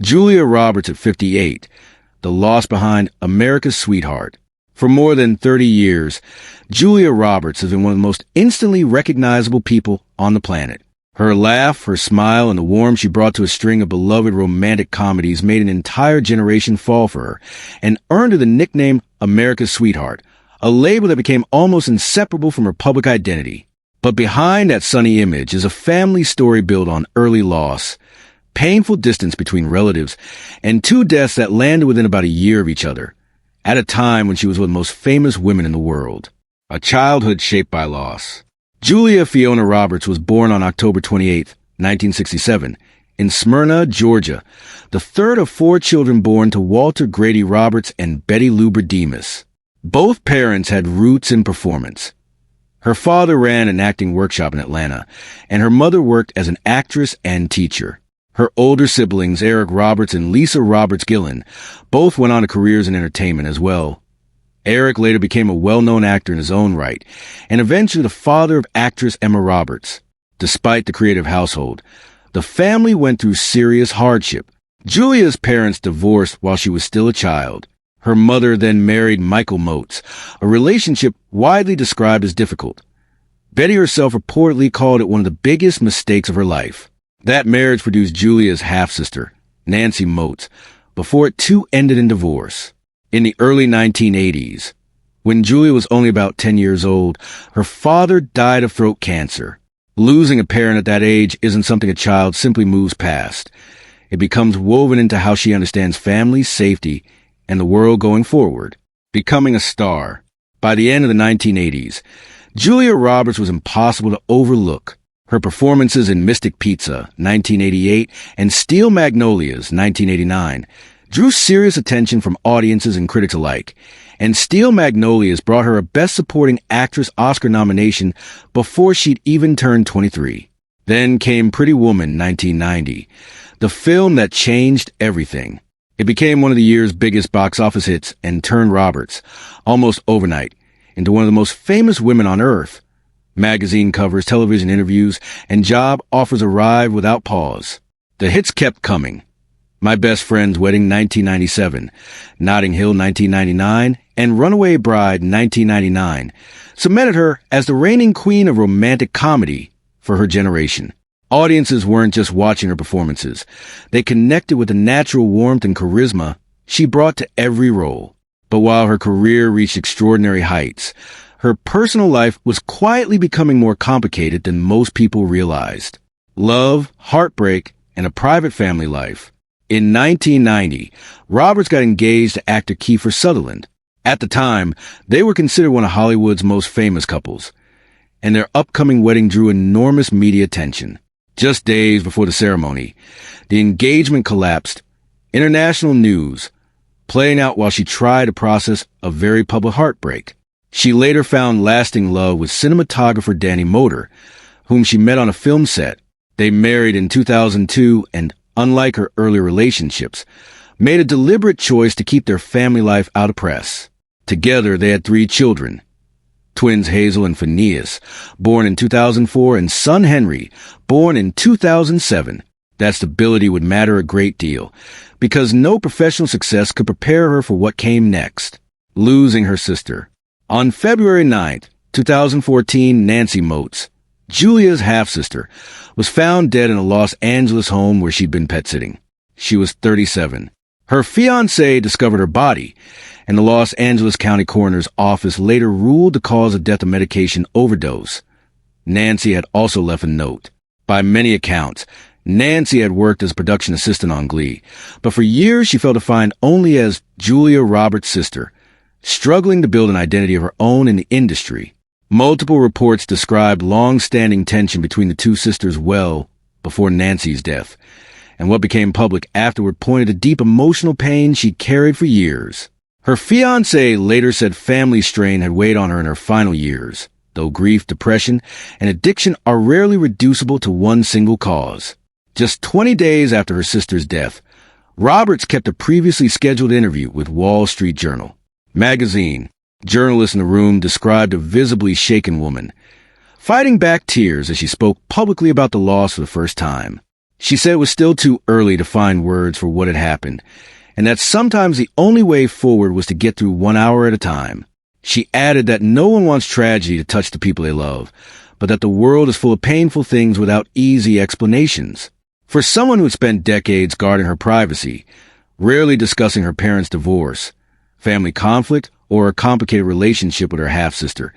Julia Roberts at 58, the loss behind America's Sweetheart. For more than 30 years, Julia Roberts has been one of the most instantly recognizable people on the planet. Her laugh, her smile, and the warmth she brought to a string of beloved romantic comedies made an entire generation fall for her and earned her the nickname America's Sweetheart, a label that became almost inseparable from her public identity. But behind that sunny image is a family story built on early loss, painful distance between relatives, and two deaths that landed within about a year of each other, at a time when she was one of the most famous women in the world. A childhood shaped by loss. Julia Fiona Roberts was born on October 28, 1967, in Smyrna, Georgia, the third of four children born to Walter Grady Roberts and Betty Luber Demas. Both parents had roots in performance. Her father ran an acting workshop in Atlanta, and her mother worked as an actress and teacher. Her older siblings, Eric Roberts and Lisa Roberts Gillen, both went on to careers in entertainment as well. Eric later became a well-known actor in his own right, and eventually the father of actress Emma Roberts. Despite the creative household, the family went through serious hardship. Julia's parents divorced while she was still a child. Her mother then married Michael Motes, a relationship widely described as difficult. Betty herself reportedly called it one of the biggest mistakes of her life. That marriage produced Julia's half-sister, Nancy Motes, before it too ended in divorce. In the early 1980s, when Julia was only about 10 years old, her father died of throat cancer. Losing a parent at that age isn't something a child simply moves past. It becomes woven into how she understands family, safety, and the world going forward. Becoming a star. By the end of the 1980s, Julia Roberts was impossible to overlook. Her performances in Mystic Pizza, 1988, and Steel Magnolias, 1989, drew serious attention from audiences and critics alike, and Steel Magnolias brought her a Best Supporting Actress Oscar nomination before she'd even turned 23. Then came Pretty Woman, 1990, the film that changed everything. It became one of the year's biggest box office hits and turned Roberts, almost overnight, into one of the most famous women on earth. Magazine covers, television interviews, and job offers arrived without pause. The hits kept coming. My Best Friend's Wedding, 1997, Notting Hill, 1999, and Runaway Bride, 1999, cemented her as the reigning queen of romantic comedy for her generation. Audiences weren't just watching her performances. They connected with the natural warmth and charisma she brought to every role. But while her career reached extraordinary heights, her personal life was quietly becoming more complicated than most people realized. Love, heartbreak, and a private family life. In 1990, Roberts got engaged to actor Kiefer Sutherland. At the time, they were considered one of Hollywood's most famous couples, and their upcoming wedding drew enormous media attention. Just days before the ceremony, the engagement collapsed. International news, playing out while she tried to process a very public heartbreak. She later found lasting love with cinematographer Danny Moder, whom she met on a film set. They married in 2002 and, unlike her earlier relationships, made a deliberate choice to keep their family life out of press. Together, they had 3 children. Twins Hazel and Phineas, born in 2004, and son Henry, born in 2007. That stability would matter a great deal, because no professional success could prepare her for what came next. Losing her sister. On February 9th, 2014, Nancy Motes, Julia's half-sister, was found dead in a Los Angeles home where she'd been pet-sitting. She was 37. Her fiancé discovered her body, and the Los Angeles County Coroner's Office later ruled the cause of death a medication overdose. Nancy had also left a note. By many accounts, Nancy had worked as a production assistant on Glee, but for years she felt defined only as Julia Roberts' sister, struggling to build an identity of her own in the industry. Multiple reports described long-standing tension between the two sisters well before Nancy's death, and what became public afterward pointed to deep emotional pain she'd carried for years. Her fiancé later said family strain had weighed on her in her final years, though grief, depression, and addiction are rarely reducible to one single cause. Just 20 days after her sister's death, Roberts kept a previously scheduled interview with Wall Street Journal magazine. Journalists in the room described a visibly shaken woman, fighting back tears as she spoke publicly about the loss for the first time. She said it was still too early to find words for what had happened, and that sometimes the only way forward was to get through 1 hour at a time. She added that no one wants tragedy to touch the people they love, but that the world is full of painful things without easy explanations. For someone who had spent decades guarding her privacy, rarely discussing her parents' divorce, family conflict, or a complicated relationship with her half-sister,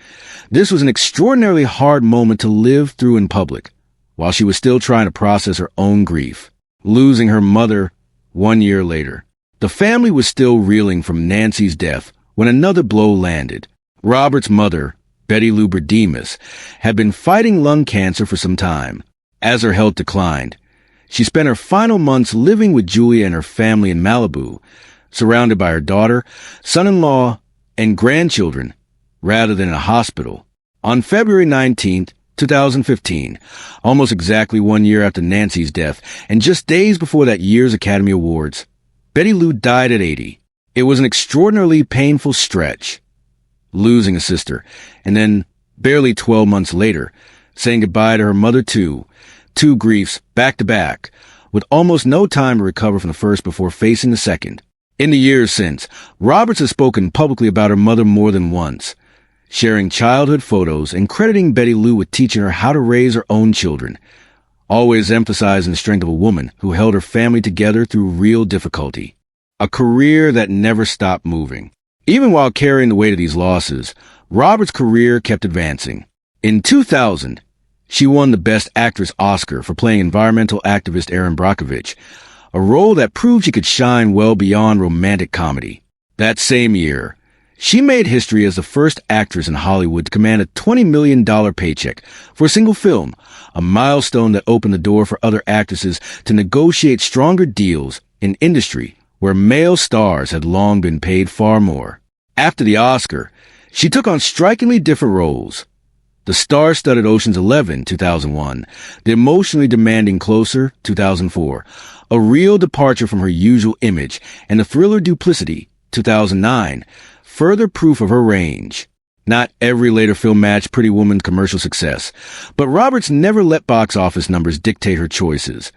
this was an extraordinarily hard moment to live through in public, while she was still trying to process her own grief, losing her mother 1 year later. The family was still reeling from Nancy's death when another blow landed. Robert's mother, Betty Lou Berdemus, had been fighting lung cancer for some time. As her health declined, she spent her final months living with Julia and her family in Malibu, surrounded by her daughter, son-in-law, and grandchildren, rather than in a hospital. On February 19th, 2015, almost exactly 1 year after Nancy's death, and just days before that year's Academy Awards, Betty Lou died at 80. It was an extraordinarily painful stretch, losing a sister, and then, barely 12 months later, saying goodbye to her mother too. Two griefs, back to back, with almost no time to recover from the first before facing the second. In the years since, Roberts has spoken publicly about her mother more than once, sharing childhood photos and crediting Betty Lou with teaching her how to raise her own children, always emphasizing the strength of a woman who held her family together through real difficulty. A career that never stopped moving. Even while carrying the weight of these losses, Roberts' career kept advancing. In 2000, she won the Best Actress Oscar for playing environmental activist Erin Brockovich, a role that proved she could shine well beyond romantic comedy. That same year, she made history as the first actress in Hollywood to command a $20 million paycheck for a single film, a milestone that opened the door for other actresses to negotiate stronger deals in industry where male stars had long been paid far more. After the Oscar, she took on strikingly different roles. The star-studded Ocean's 11, 2001, the emotionally demanding Closer, 2004, a real departure from her usual image, and the thriller Duplicity, 2009, further proof of her range. Not every later film matched Pretty Woman's commercial success, but Roberts never let box office numbers dictate her choices,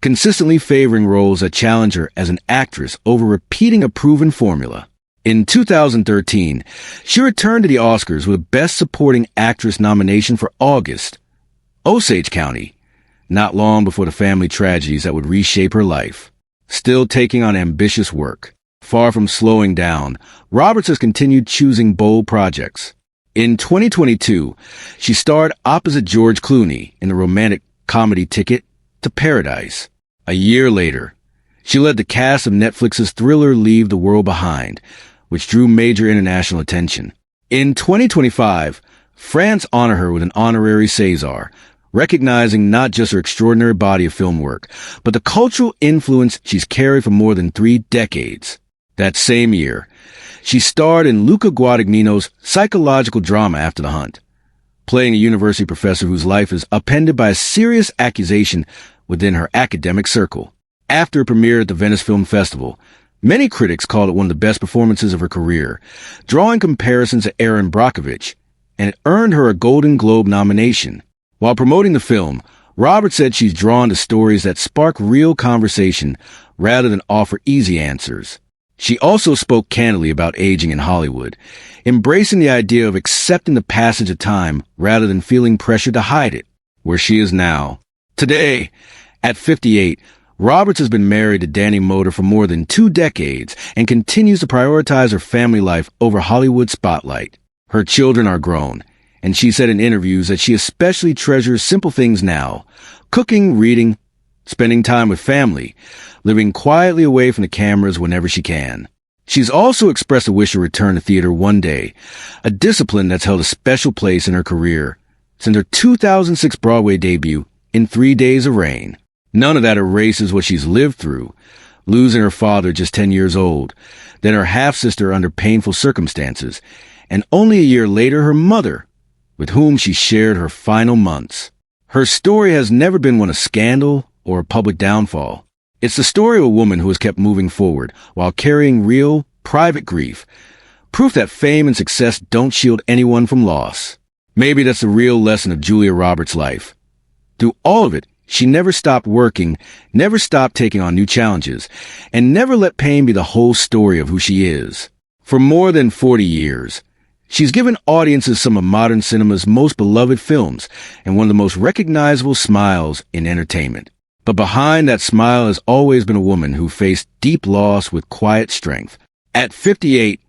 consistently favoring roles that challenge her as an actress over repeating a proven formula. In 2013, she returned to the Oscars with a Best Supporting Actress nomination for August, Osage County, not long before the family tragedies that would reshape her life. Still taking on ambitious work. Far from slowing down, Roberts has continued choosing bold projects. In 2022, she starred opposite George Clooney in the romantic comedy Ticket to Paradise. A year later, she led the cast of Netflix's thriller Leave the World Behind, which drew major international attention. In 2025, France honored her with an honorary César, recognizing not just her extraordinary body of film work, but the cultural influence she's carried for more than 3 decades. That same year, she starred in Luca Guadagnino's psychological drama After the Hunt, playing a university professor whose life is upended by a serious accusation within her academic circle. After it premiered at the Venice Film Festival, many critics called it one of the best performances of her career, drawing comparisons to Erin Brockovich, and it earned her a Golden Globe nomination. While promoting the film, Roberts said she's drawn to stories that spark real conversation rather than offer easy answers. She also spoke candidly about aging in Hollywood, embracing the idea of accepting the passage of time rather than feeling pressure to hide it, where she is now. Today, at 58, Roberts has been married to Danny Moder for more than 2 decades and continues to prioritize her family life over Hollywood spotlight. Her children are grown, and she said in interviews that she especially treasures simple things now: cooking, reading, spending time with family, living quietly away from the cameras whenever she can. She's also expressed a wish to return to theater one day, a discipline that's held a special place in her career since her 2006 Broadway debut in 3 Days of Rain. None of that erases what she's lived through, losing her father just 10 years old, then her half-sister under painful circumstances, and only a year later her mother, with whom she shared her final months. Her story has never been one of scandal or a public downfall. It's the story of a woman who has kept moving forward while carrying real, private grief, proof that fame and success don't shield anyone from loss. Maybe that's the real lesson of Julia Roberts' life. Through all of it, She never stopped working, never stopped taking on new challenges, and never let pain be the whole story of who she is. For more than 40 years, she's given audiences some of modern cinema's most beloved films and one of the most recognizable smiles in entertainment. But behind that smile has always been a woman who faced deep loss with quiet strength. At 58,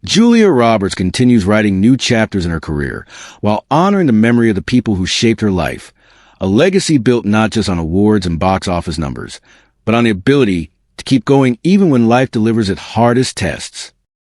Julia Roberts continues writing new chapters in her career while honoring the memory of the people who shaped her life, a legacy built not just on awards and box office numbers, but on the ability to keep going even when life delivers its hardest tests.